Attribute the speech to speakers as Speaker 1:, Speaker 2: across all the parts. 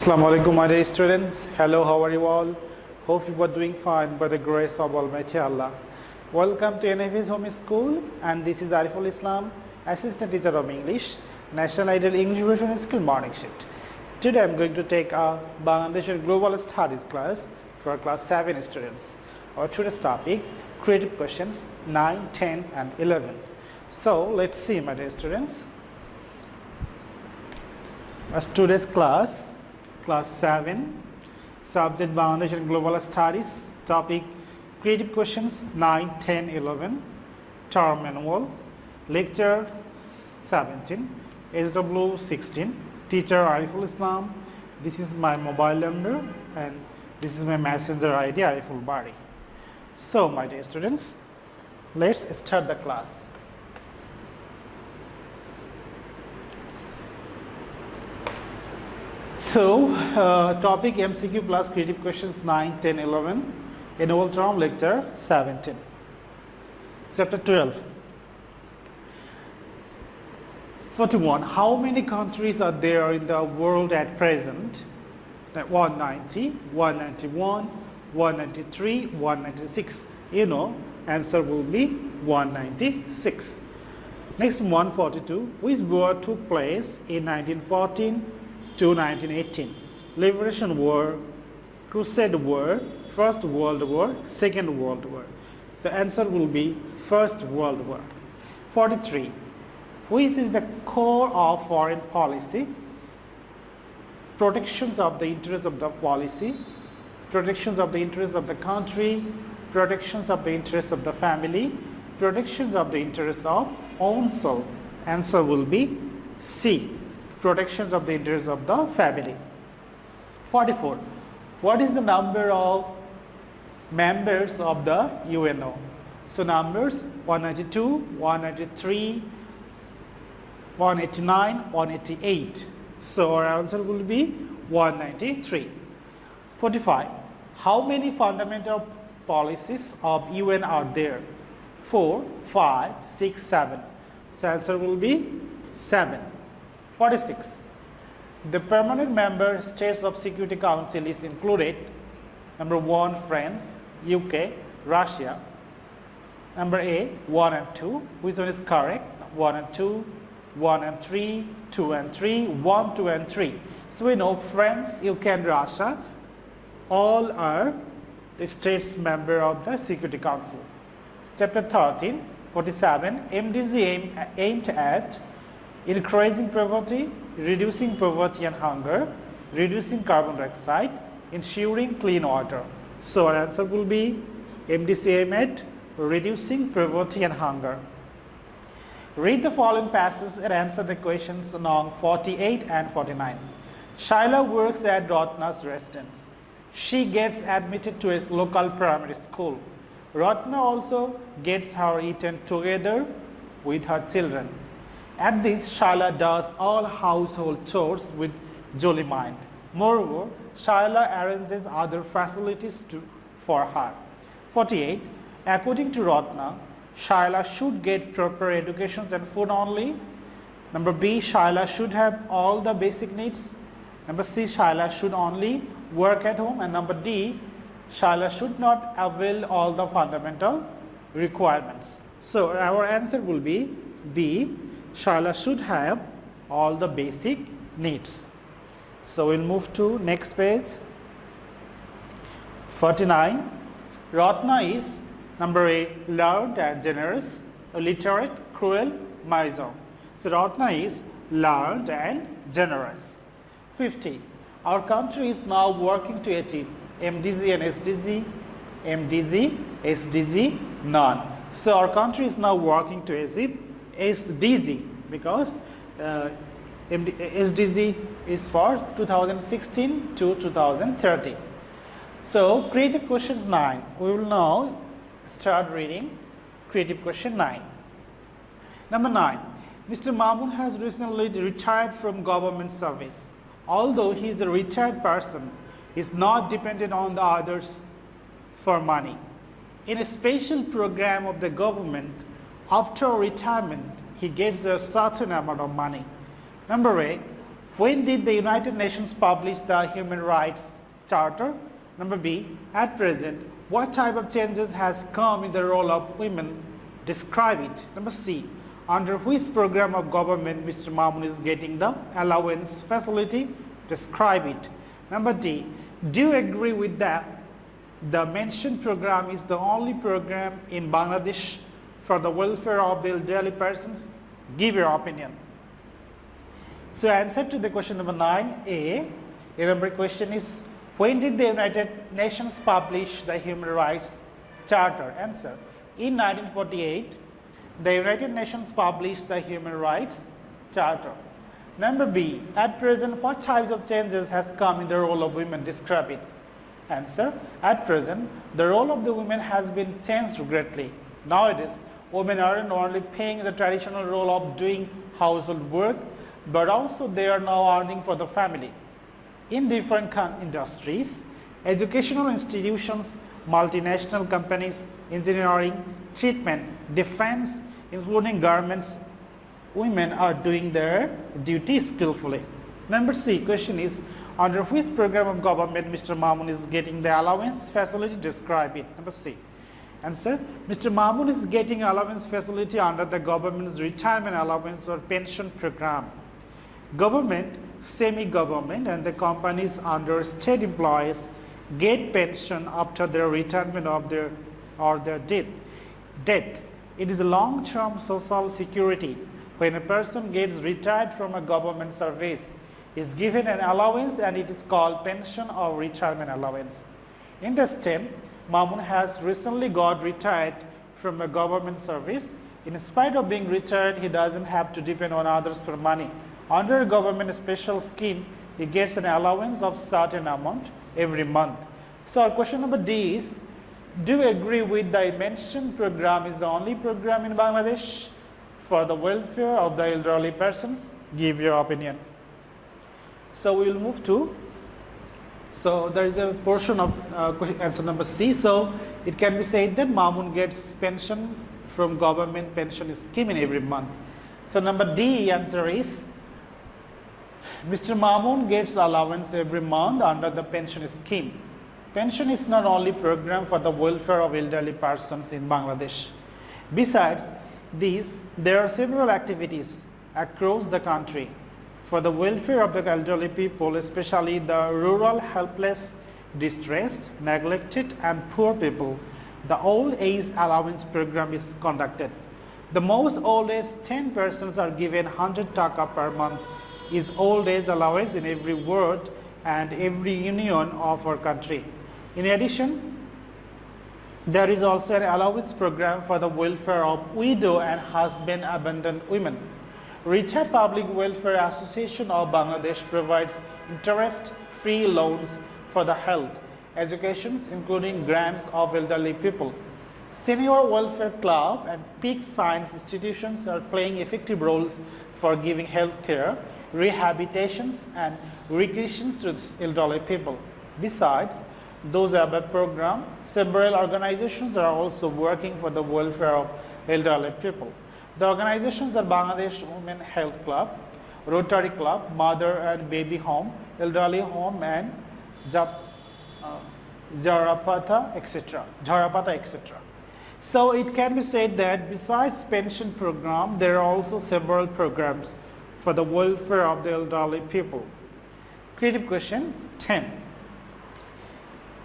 Speaker 1: Assalamu alaikum, my dear students. Hello, how are you all? Hope you are doing fine by the grace of Almighty Allah. Welcome to NFS Home School, and this is Ariful Islam, Assistant Teacher of English, National Ideal English Version School Morning Shift. Today I am going to take a Bangladesh Global Studies class for class 7 students. Our today's topic, creative questions 9, 10 and 11. So let's see, my dear students. As today's class 7, subject Bangladesh and Global Studies, topic creative questions 9, 10, 11, term manual, lecture 17, SW 16, teacher Ariful Islam. This is my mobile number and this is my messenger ID Ariful Bari. So my dear students, let's start the class. So, topic MCQ plus creative questions 9, 10, 11, annual term lecture 17. Chapter 12. 41. How many countries are there in the world at present? 190, 191, 193, 196. You know, answer will be 196. Next, 142. Which war took place in 1914 to 1918? Liberation War, Crusade War, First World War, Second World War. The answer will be First World War. 43. Which is the core of foreign policy? Protections of the interests of the policy, protections of the interests of the country, protections of the interests of the family, protections of the interests of own soul. Answer will be C. Protections of the interests of the family. 44. What is the number of members of the UNO? So numbers 192, 193, 189, 188. So our answer will be 193. 45. How many fundamental policies of UN are there? 4, 5, 6, 7. So answer will be 7. 46. The permanent member states of Security Council is included. Number 1, France, UK, Russia. Number A, 1 and 2. Which one is correct? 1 and 2, 1 and 3, 2 and 3, 1, 2 and 3. So we know France, UK and Russia all are the states member of the Security Council. Chapter 13, 47. MDG aimed at increasing poverty, reducing poverty and hunger, reducing carbon dioxide, ensuring clean water. So our answer will be MDC aimed at reducing poverty and hunger. Read the following passages and answer the questions along 48 and 49. Shaila works at Ratna's residence. She gets admitted to a local primary school. Ratna also gets her eaten together with her children. At this, Shaila does all household chores with jolly mind. Moreover, Shaila arranges other facilities for her. 48. According to Ratna, Shaila should get proper education and food only. Number B, Shaila should have all the basic needs. Number C, Shaila should only work at home. And number D, Shaila should not avail all the fundamental requirements. So our answer will be B. Shaila should have all the basic needs. So we'll move to next page. 49. Ratna is number A, learned and generous, illiterate, cruel, miser. So Ratna is learned and generous. 50. Our country is now working to achieve MDG and SDG, MDG, SDG, none. So our country is now working to achieve SDG because SDG is for 2016 to 2030. So creative questions 9. We will now start reading creative question 9. Number 9. Mr. Mamun has recently retired from government service. Although he is a retired person, he is not dependent on the others for money. In a special program of the government, after retirement, he gets a certain amount of money. Number A, When did the United Nations publish the Human Rights Charter? Number B, at present, what type of changes has come in the role of women? Describe it. Number C, under which program of government Mr. Mamun is getting the allowance facility? Describe it. Number D, do you agree with that the mentioned program is the only program in Bangladesh for the welfare of the elderly persons? Give your opinion. So answer to the question number 9A. Remember, question is, when did the United Nations publish the Human Rights Charter? Answer, in 1948, the United Nations published the Human Rights Charter. Number B, at present, what types of changes has come in the role of women? Describe it. Answer, at present, the role of the women has been changed greatly. Nowadays, women aren't only playing the traditional role of doing household work, but also they are now earning for the family. In different industries, educational institutions, multinational companies, engineering, treatment, defense, including garments, women are doing their duty skillfully. Number C, question is, under which program of government Mr. Mamun is getting the allowance facility? Describe it. Number C. Answer, Mr. Mamun is getting allowance facility under the government's retirement allowance or pension program. Government, semi-government and the companies under state employees get pension after their retirement of their death. It is a long-term social security. When a person gets retired from a government service, is given an allowance and it is called pension or retirement allowance. In the stem, Mamun has recently got retired from a government service. In spite of being retired, he doesn't have to depend on others for money. Under a government special scheme, he gets an allowance of certain amount every month. So our question number D is, do you agree with the mentioned program is the only program in Bangladesh for the welfare of the elderly persons? Give your opinion. So we will move to, so there is a portion of answer number C. So it can be said that Mamun gets pension from government pension scheme in every month. So number D answer is, Mr. Mamun gets allowance every month under the pension scheme. Pension is not only program for the welfare of elderly persons in Bangladesh. Besides these, there are several activities across the country for the welfare of the elderly people, especially the rural, helpless, distressed, neglected and poor people. The old age allowance program is conducted. The most old age 10 persons are given 100 taka per month is old age allowance in every ward and every union of our country. In addition, there is also an allowance program for the welfare of widow and husband abandoned women. Retired Public Welfare Association of Bangladesh provides interest-free loans for the health, education, including grants of elderly people. Senior Welfare Club and peak science institutions are playing effective roles for giving health care, rehabilitations and recreations to elderly people. Besides those above program, several organizations are also working for the welfare of elderly people. The organizations are Bangladesh Women Health Club, Rotary Club, Mother and Baby Home, Elderly Home and Jarapata, etc. So it can be said that besides pension program, there are also several programs for the welfare of the elderly people. Creative question 10.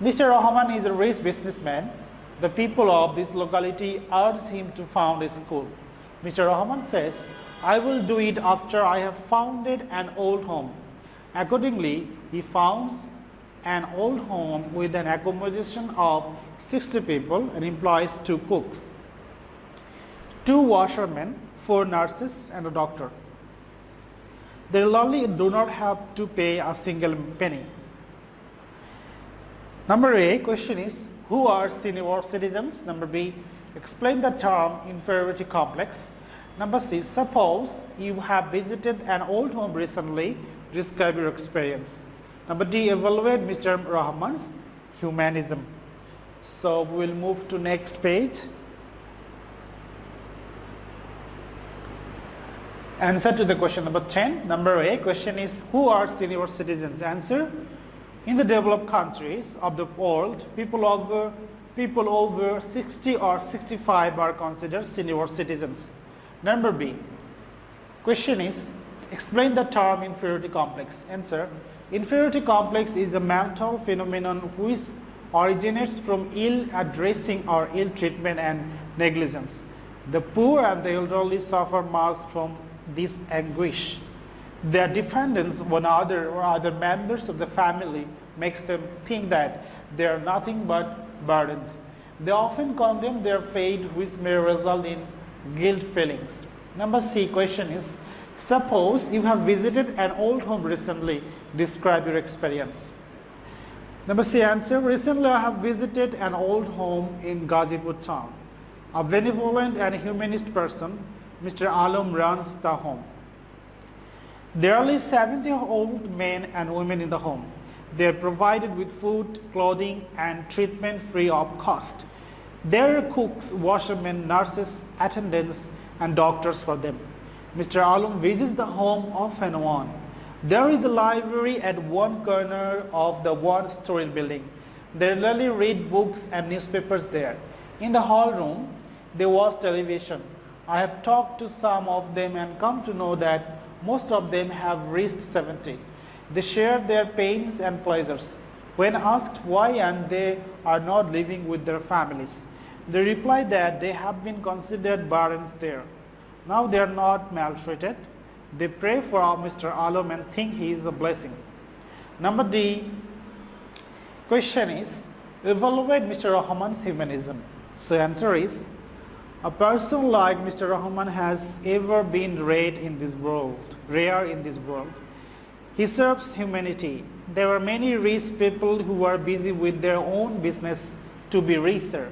Speaker 1: Mr. Rahman is a rich businessman. The people of this locality urge him to found a school. Mr. Rahman says, I will do it after I have founded an old home. Accordingly, he founds an old home with an accommodation of 60 people and employs 2 cooks, 2 washermen, 4 nurses and a doctor. The elderly do not have to pay a single penny. Number A, question is, who are senior citizens? Number B, explain the term inferiority complex. Number C, suppose you have visited an old home recently, describe your experience. Number D, evaluate Mr. Rahman's humanism. So we will move to next page. Answer to the question number 10. Number A, question is, who are senior citizens? Answer, in the developed countries of the world, people over 60 or 65 are considered senior citizens. Number B, question is, explain the term inferiority complex. Answer, inferiority complex is a mental phenomenon which originates from ill addressing or ill treatment and negligence. The poor and the elderly suffer much from this anguish. Their dependence on other or other members of the family makes them think that they are nothing but burdens. They often condemn their fate, which may result in guilt feelings. Number C, question is, suppose you have visited an old home recently. Describe your experience. Number C, answer, recently I have visited an old home in Ghazipur town. A benevolent and humanist person, Mr. Alam, runs the home. There are 70 old men and women in the home. They are provided with food, clothing and treatment free of cost. There are cooks, washermen, nurses, attendants and doctors for them. Mr. Alam visits the home off and on. There is a library at one corner of the one-story building. They regularly read books and newspapers there. In the hall room, they watch television. I have talked to some of them and come to know that most of them have reached 70. They share their pains and pleasures. When asked why and they are not living with their families, they reply that they have been considered burdens there. Now they are not maltreated. They pray for Mr. Alam and think he is a blessing. Number D, question is, evaluate Mr. Rahman's humanism. So answer is, a person like Mr. Rahman has ever been rare in this world. He serves humanity. There are many rich people who are busy with their own business to be richer.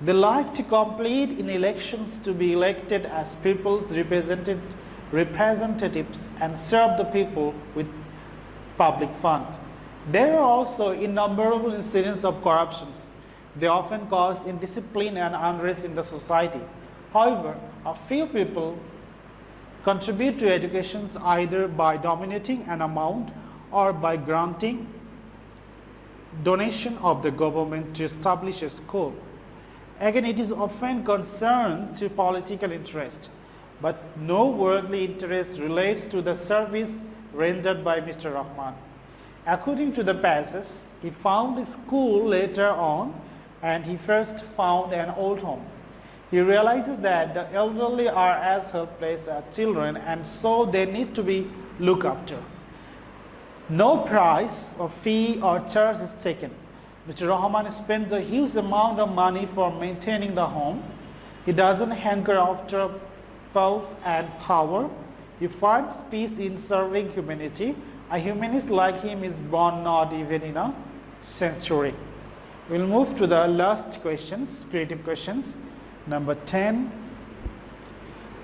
Speaker 1: They like to compete in elections to be elected as people's representatives and serve the people with public fund. There are also innumerable incidents of corruptions. They often cause indiscipline and unrest in the society. However, a few people contribute to education either by dominating an amount or by granting donation of the government to establish a school. Again, it is often concerned to political interest, but no worldly interest relates to the service rendered by Mr. Rahman. According to the passage, he found a school later on and he first found an old home. He realizes that the elderly are as helpless as children and so they need to be looked after. No price or fee or charge is taken. Mr. Rahman spends a huge amount of money for maintaining the home. He doesn't hanker after wealth and power. He finds peace in serving humanity. A humanist like him is born not even in a century. We'll move to the last questions, creative questions. Number 10,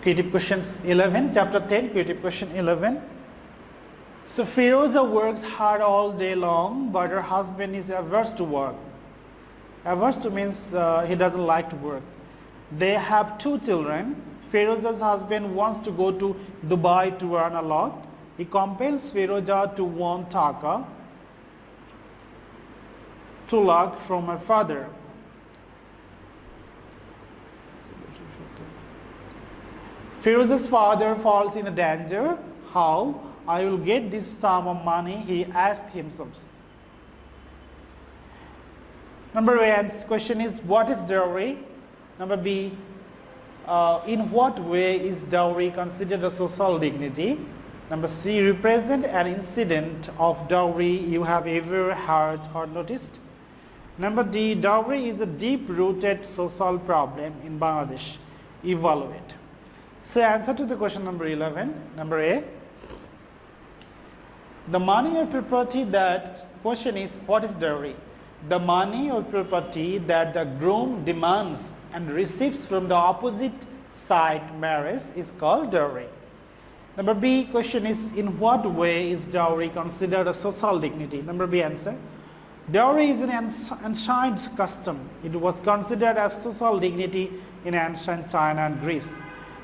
Speaker 1: creative questions 11, chapter 10, creative question 11. So Firoza works hard all day long, but her husband is averse to work. Averse to means he doesn't like to work. They have 2 children. Firoza's husband wants to go to Dubai to earn a lot. He compels Firoza to won taka, 2 lakh from her father. Firoza's father falls in a danger. How I will get this sum of money, he asked himself. Number A, question is, what is dowry? Number B, in what way is dowry considered a social dignity? Number C, represent an incident of dowry you have ever heard or noticed. Number D, dowry is a deep-rooted social problem in Bangladesh. Evaluate. So answer to the question number 11. Number A, the money or property that, question is, what is dowry? The money or property that the groom demands and receives from the opposite side marriage is called dowry. Number B, question is, in what way is dowry considered a social dignity? Number B, answer. Dowry is an ancient custom. It was considered as social dignity in ancient China and Greece.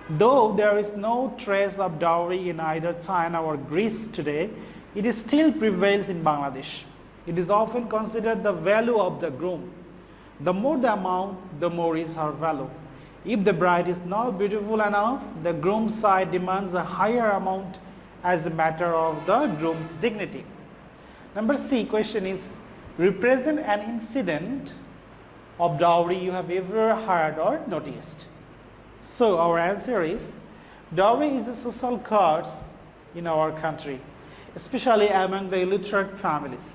Speaker 1: Though there is no trace of dowry in either China or Greece today, it still prevails in Bangladesh. It is often considered the value of the groom. The more the amount, the more is her value. If the bride is not beautiful enough, the groom's side demands a higher amount as a matter of the groom's dignity. Number C question is, represent an incident of dowry you have ever heard or noticed. So our answer is, dowry is a social curse in our country, especially among the illiterate families.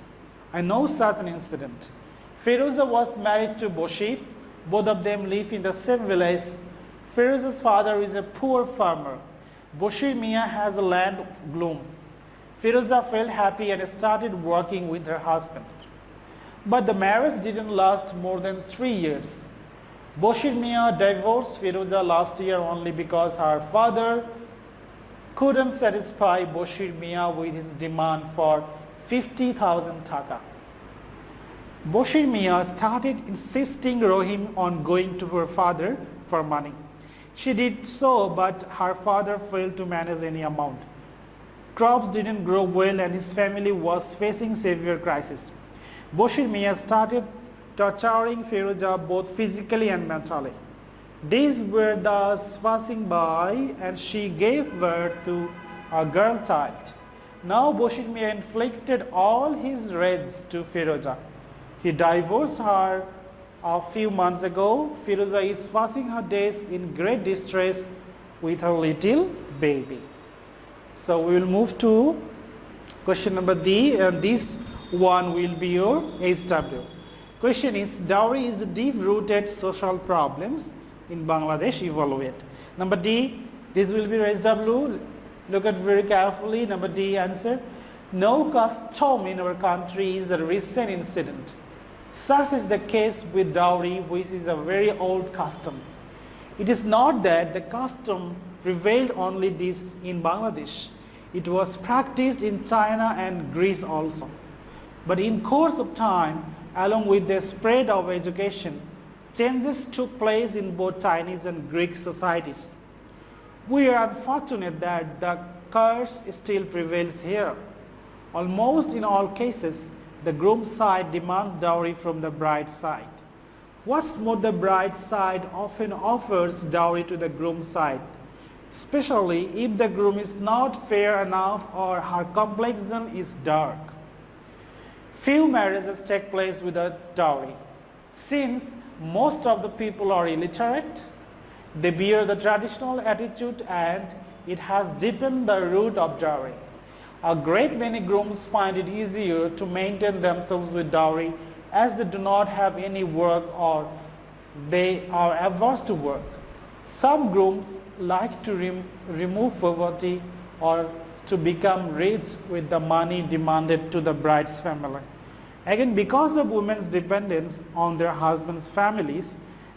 Speaker 1: I know such an incident. Feroza was married to Bashir. Both of them live in the same village. Feroza's father is a poor farmer. Bashir Mia has a land gloom. Feroza felt happy and started working with her husband. But the marriage didn't last more than 3 years. Bashir Mia divorced Feroza last year only because her father couldn't satisfy Bashir Mia with his demand for 50,000 taka. Bashir Mia started insisting Rohim on going to her father for money. She did so, but her father failed to manage any amount. Crops didn't grow well and his family was facing severe crisis. Bashir Mia started torturing Feroza both physically and mentally. Days were thus passing by and she gave birth to a girl child. Now Bashir Mia inflicted all his rage to Feroza. He divorced her a few months ago. Feroza is passing her days in great distress with her little baby. So we will move to question number D, and this one will be your HW. Question is, dowry is deep-rooted social problems in Bangladesh, evaluate. Number D, this will be your HW. Look at very carefully. Number D answer. No custom in our country is a recent incident. Such is the case with dowry, which is a very old custom. It is not that the custom prevailed only this in Bangladesh. It was practiced in China and Greece also. But in course of time, along with the spread of education, changes took place in both Chinese and Greek societies. We are unfortunate that the curse still prevails here. Almost in all cases, the groom's side demands dowry from the bride's side. What's more, the bride's side often offers dowry to the groom's side, especially if the groom is not fair enough or her complexion is dark. Few marriages take place without dowry. Since most of the people are illiterate, they bear the traditional attitude and it has deepened the root of dowry. A great many grooms find it easier to maintain themselves with dowry as they do not have any work or they are averse to work. Some grooms like to remove poverty or to become rich with the money demanded to the bride's family. Again, because of women's dependence on their husbands' families,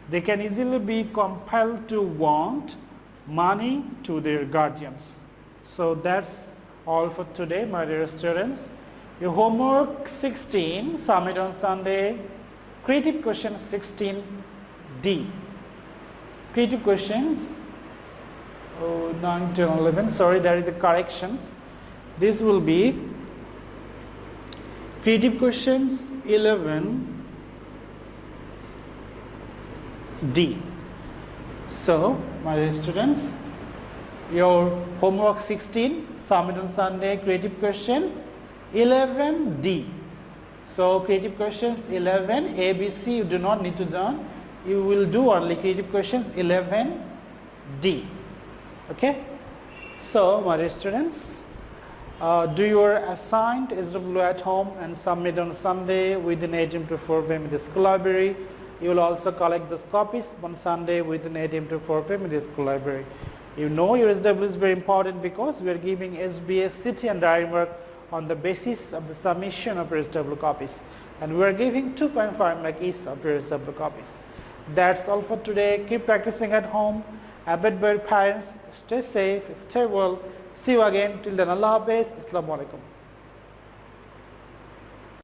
Speaker 1: they can easily be compelled to want money to their guardians. So that's all for today, my dear students. Your homework 16, submit on Sunday. Creative question 16D. Creative questions 9, 10, 11. Sorry, there is a correction. This will be creative questions 11D. So, my dear students, your homework 16, submit on Sunday, creative question 11D. So creative questions 11, A, B, C you do not need to do. You will do only creative questions 11D. Okay. So my dear students, do your assigned SW at home and submit on Sunday within 8 AM to 4 PM in the school library. You will also collect those copies on Sunday within 8 AM to 4 PM in the school library. You know your SW is very important because we are giving SBS city and diary work on the basis of the submission of your SW copies, and we are giving 2.5 mark each of your SW copies. That's all for today. Keep practicing at home. Abide by your parents. Stay safe, stay well. See you again. Till then, Allah Hafiz. Assalamu alaikum.